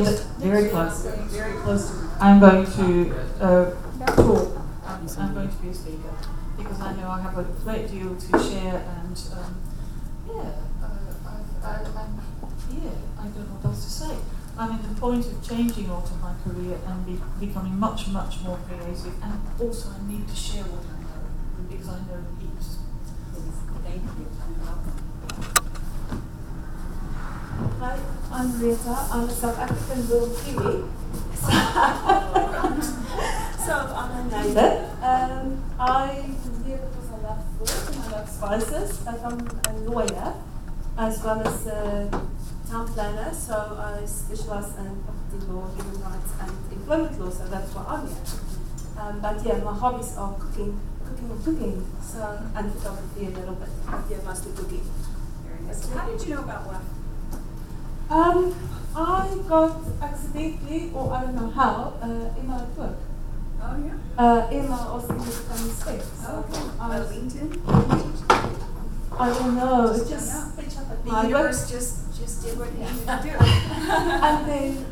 very close. Very close. I'm going to talk. I'm going to be a speaker because I know I have a great deal to share, and I don't know what else to say. I'm in the point of changing out of my career and becoming much, much more creative, and also I need to share what I know because I know heaps. Thank you. Hi, I'm Rita. I'm a South African little Kiwi. So I'm a native. I live here because I love food and I love spices, but I'm a lawyer as well as a town planner, so I specialize in property law, human rights and employment law, so that's why I'm here. But yeah, my hobbies are cooking, so, and photography a little bit, but yeah, mostly cooking. Very nice. How did you know about WEF? I got accidentally, or I don't know how, Emma at work. Oh, yeah? Emma also in the same state. So LinkedIn? I don't know. It's just the universe just did what it needed to do. And then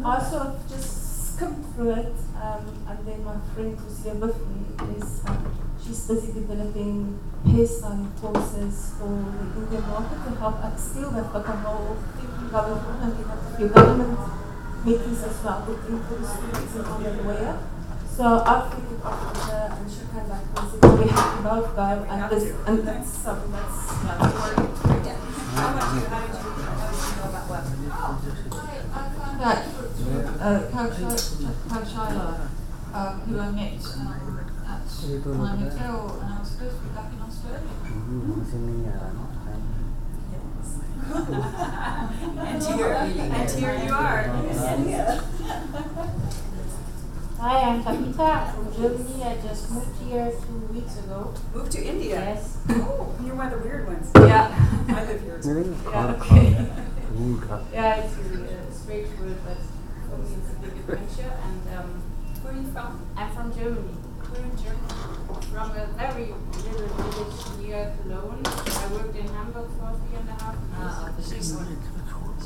I sort of just skimmed through it, and then my friend who's here with me is she's busy developing hairstyling courses for the Indian market to help upskill that, but the whole thing going on, and we have a few government meetings as well with for the students and on the lawyer. So I figured up with her, and she came back and said, we have to both go, and that's something that's How about you? How did you know about WEF? I found out Coach Shiloh, who I met at my hotel, and I was supposed to be back in Australia. And here you are. Hi, I'm Tabitha from Germany. I just moved here 2 weeks ago. Moved to India? Yes. Oh, you're one of the weird ones. Yeah. I live here too. Yeah, okay. Yeah, it's really straightforward, but for me it's a big adventure. And Where are you from? I'm from Germany. We're in Germany. From a very little village near Cologne. I worked in Hamburg for 3.5 years.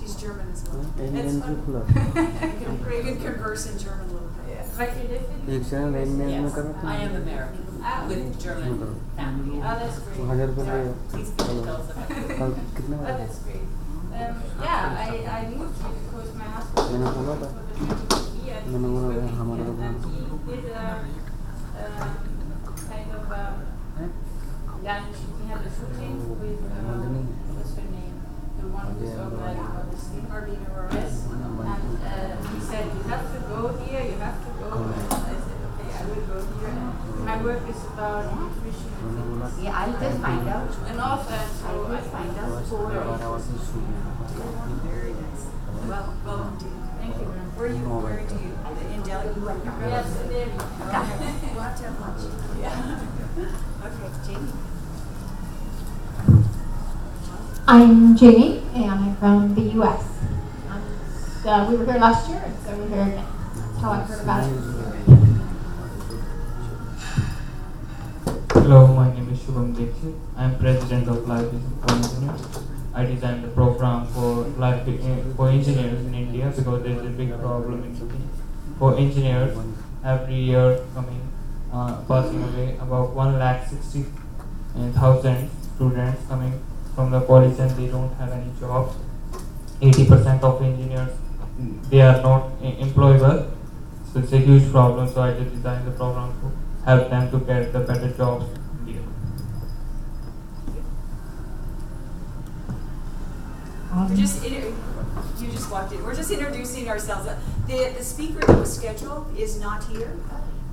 She's German as well. It's fun. You can converse in German a little bit. But you live in Yes, I am American with German family. Oh, that's great. Please tell us about it. Oh, that's great. I moved here because my husband was for the 20 years and he did kind of we had a shooting with what's her name? The one who's organizing all this thing, Marlene Rores. And he said, you have to go here, you have to go. And I said, okay, I will go here. And my work is about nutrition and fitness. Yeah, I just find out. And all of that, so I find out. Very nice. Well, welcome to you. Thank you very much. Where are you? Where do you? In Delhi? Yes, there we go. We'll have to have lunch. Yeah. Okay, Jamie. I'm Jenny, and I'm from the U.S. We were here last year, and so we're here again. That's how I heard about it. Hello, my name is Shubham Dixit. I'm president of Life Vision for Engineers. I designed the program for for engineers in India because there's a big problem in India. For engineers, every year passing away about 160,000 students coming from the college and they don't have any jobs. 80% of engineers, they are not employable. So it's a huge problem. So I just designed the program to help them to get the better jobs in India. You just walked in. We're just introducing ourselves. The speaker that was scheduled is not here.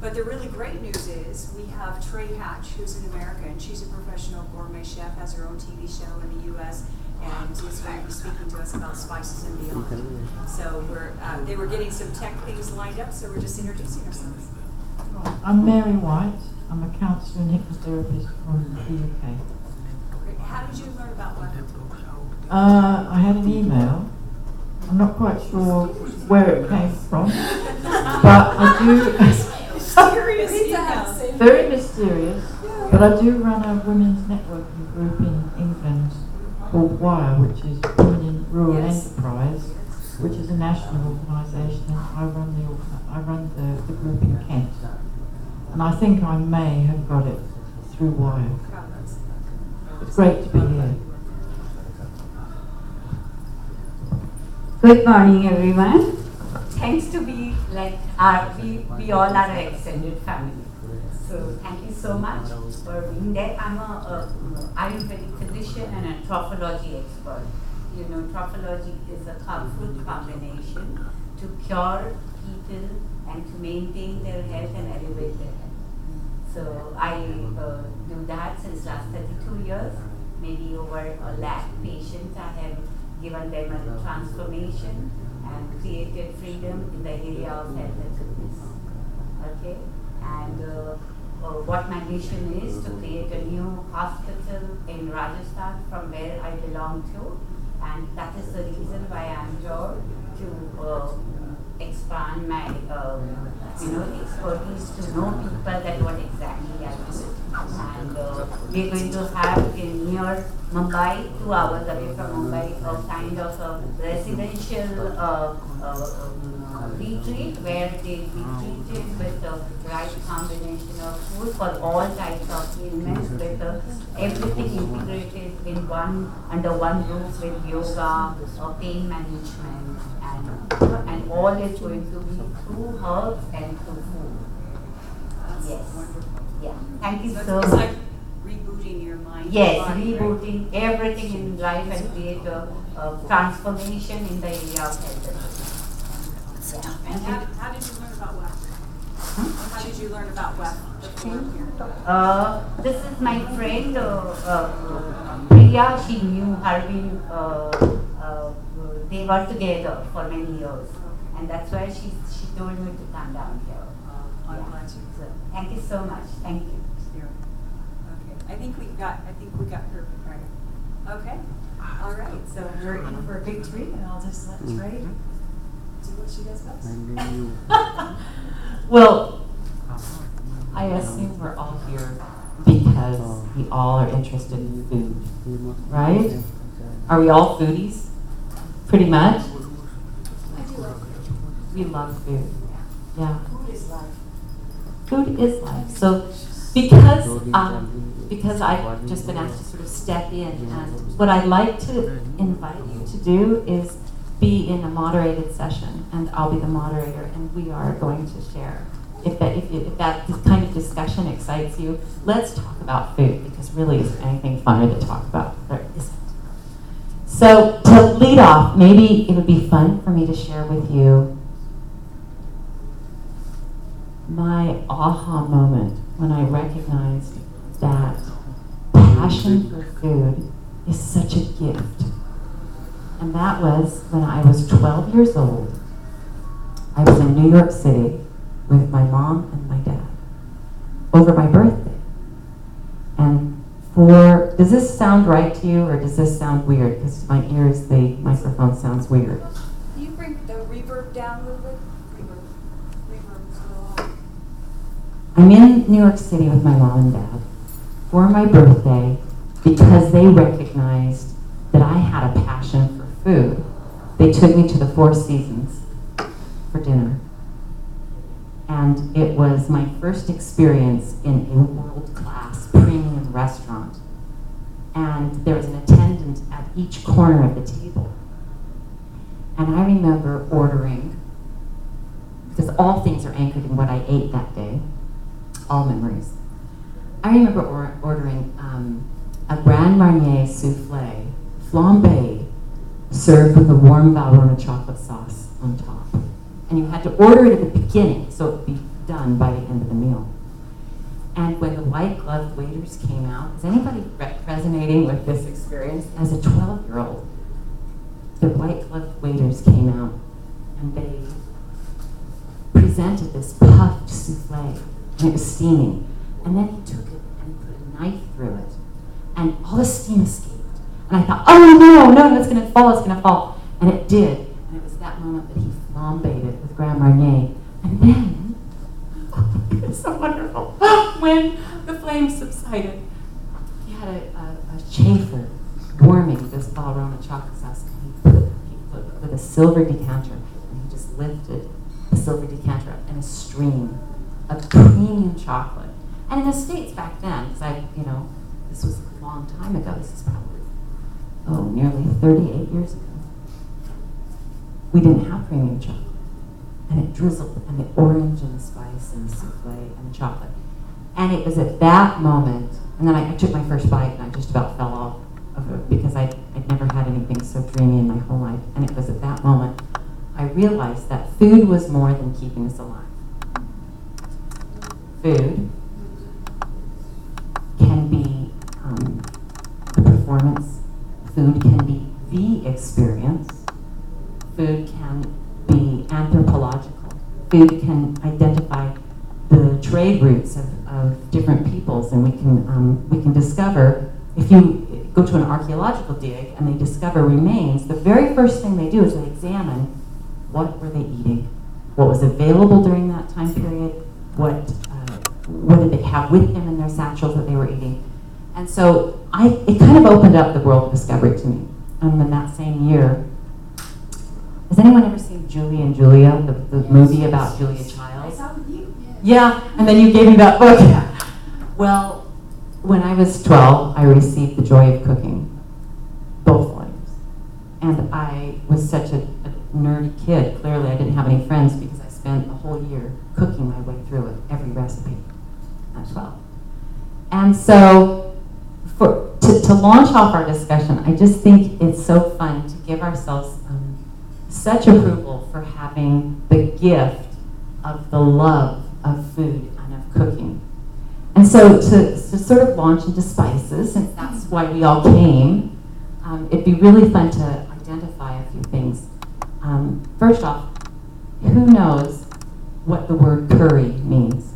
But the really great news is we have Trey Hatch, who's in America, and she's a professional gourmet chef, has her own TV show in the U.S., and is going to be speaking to us about spices and beyond. So they were getting some tech things lined up, so we're just introducing ourselves. I'm Mary White. I'm a counsellor and hypnotherapist from the UK. How did you learn about WEF? I had an email. I'm not quite sure where it came from, but I do. Very mysterious, but I do run a women's networking group in England called WIRE, which is Women in Rural Enterprise, which is a national organisation, and I run the group in Kent. And I think I may have got it through Wire. It's great to be here. Good morning, everyone. Thanks to be like we all are an extended family. So thank you so much for being there. I'm a Ayurvedic physician and a trophology expert. You know, trophology is a food combination to cure people and to maintain their health and elevate their health. So I do that since last 32 years. Maybe over 1 lakh patients I have given them a transformation and created freedom in the area of health and fitness. Okay, and what my mission is to create a new hospital in Rajasthan from where I belong to, and that is the reason why I'm here to expand my expertise to know people that what exactly I do. And we're going to have near Mumbai, 2 hours away from Mumbai, a kind of a residential retreat where they'll be treated with the right combination of food for all types of ailments, with everything integrated in under one roof with yoga, pain management, and all is going to be through herbs and through food. Yes. Yeah. Thank you so much. It's like rebooting your mind. Yes, body, rebooting everything in life and create a transformation in the area of health. Yeah. And how did you learn about WEF? How did you learn about WEF? This is my friend Priya. She knew Harbin. They were together for many years, and that's why she told me to come down here. So, thank you so much. Thank you. Okay. I think we got her right. Okay. All right. So we're in for a big treat, and I'll just let Trey do what she does best. Well, I assume we're all here because we all are interested in food, right? Are we all foodies? Pretty much? We love food. Yeah. Food is life. Food is life. So because I've just been asked to sort of step in, and what I'd like to invite you to do is be in a moderated session, and I'll be the moderator, and we are going to share. If that kind of discussion excites you, let's talk about food, because really is there anything funner to talk about? There isn't. So to lead off, maybe it would be fun for me to share with you my aha moment when I recognized that passion for food is such a gift. And that was when I was 12 years old. I was in New York City with my mom and my dad over my birthday. And does this sound right to you, or does this sound weird? Because to my ears, the microphone sounds weird. Can you bring the reverb down a little bit? Reverb's a little high. I'm in New York City with my mom and dad for my birthday because they recognized that I had a passion for food. They took me to the Four Seasons for dinner. And it was my first experience in a world-class premium restaurant. And there was an attendant at each corner of the table. And I remember ordering, because all things are anchored in what I ate that day, all memories. I remember ordering a Grand Marnier souffle, flambé, served with a warm Valrhona chocolate sauce on top. And you had to order it at the beginning so it would be done by the end of the meal. And when the white-gloved waiters came out, is anybody resonating with this experience? As a 12-year-old, the white-gloved waiters came out and they presented this puffed souffle, and it was steaming. And then he took it and he put a knife through it, and all the steam escaped. And I thought, oh no, it's gonna fall. And it did. And it was that moment that he flambéed it with Grand Marnier. And then, it was so wonderful. When the flames subsided, he had a chafer warming this Valrhona chocolate sauce, and he put with with a silver decanter, and he just lifted the silver decanter up, and a stream of premium chocolate. And in the States back then, because this was a long time ago, this is probably, nearly 38 years ago, we didn't have premium chocolate. And it drizzled, and the orange and the spice and the souffle and the chocolate. And it was at that moment, and then I took my first bite and I just about fell off of it because I'd never had anything so dreamy in my whole life. And it was at that moment I realized that food was more than keeping us alive. Food can be the performance. Food can be the experience. Food can be anthropological. Food can identify the trade routes of different peoples, and we can discover, if you go to an archaeological dig and they discover remains, the very first thing they do is they examine what were they eating, what was available during that time period, what did they have with them in their satchels that they were eating. And so it kind of opened up the world of discovery to me. In that same year, has anyone ever seen Julie and Julia, the movie about Julia Childs? Yeah, and then you gave me that book. Well, when I was 12, I received The Joy of Cooking, both volumes. And I was such a nerdy kid. Clearly, I didn't have any friends because I spent a whole year cooking my way through it, every recipe at 12. And so, to launch off our discussion, I just think it's so fun to give ourselves such approval for having the gift of the love of food and of cooking. And so to sort of launch into spices, and that's why we all came, it'd be really fun to identify a few things. First off, who knows what the word curry means?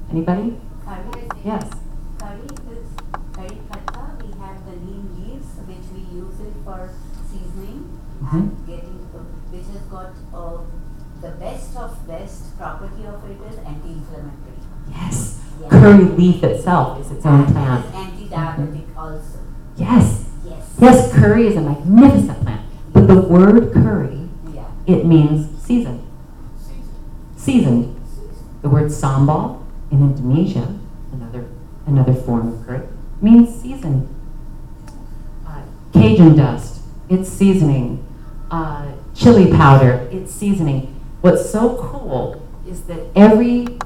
Anybody? Curry? Yes. Curry is curry patta. We have the neem leaves, which we use it for seasoning and getting, which has got the best property of it is anti-inflammatory. Yes. Curry leaf itself is its own plant. It is anti-diabetic also. Yes. Yes. Yes, curry is a magnificent plant. But the word curry, it means seasoned. Seasoned. The word sambal in Indonesia, another form of curry, means seasoned. Cajun dust, it's seasoning. Chili powder, it's seasoning. What's so cool is that every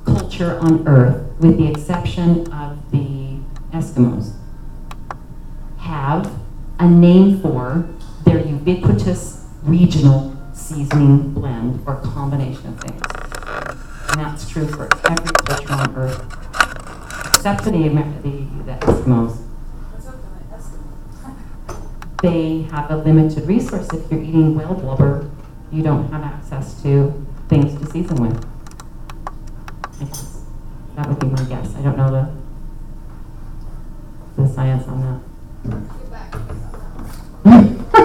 culture on Earth, with the exception of the Eskimos, have a name for their ubiquitous regional seasoning blend or combination of things. And that's true for every culture on Earth, except for the Eskimos. They have a limited resource. If you're eating whale blubber, you don't have access to things to season with. I guess that would be my guess. I don't know the science on that.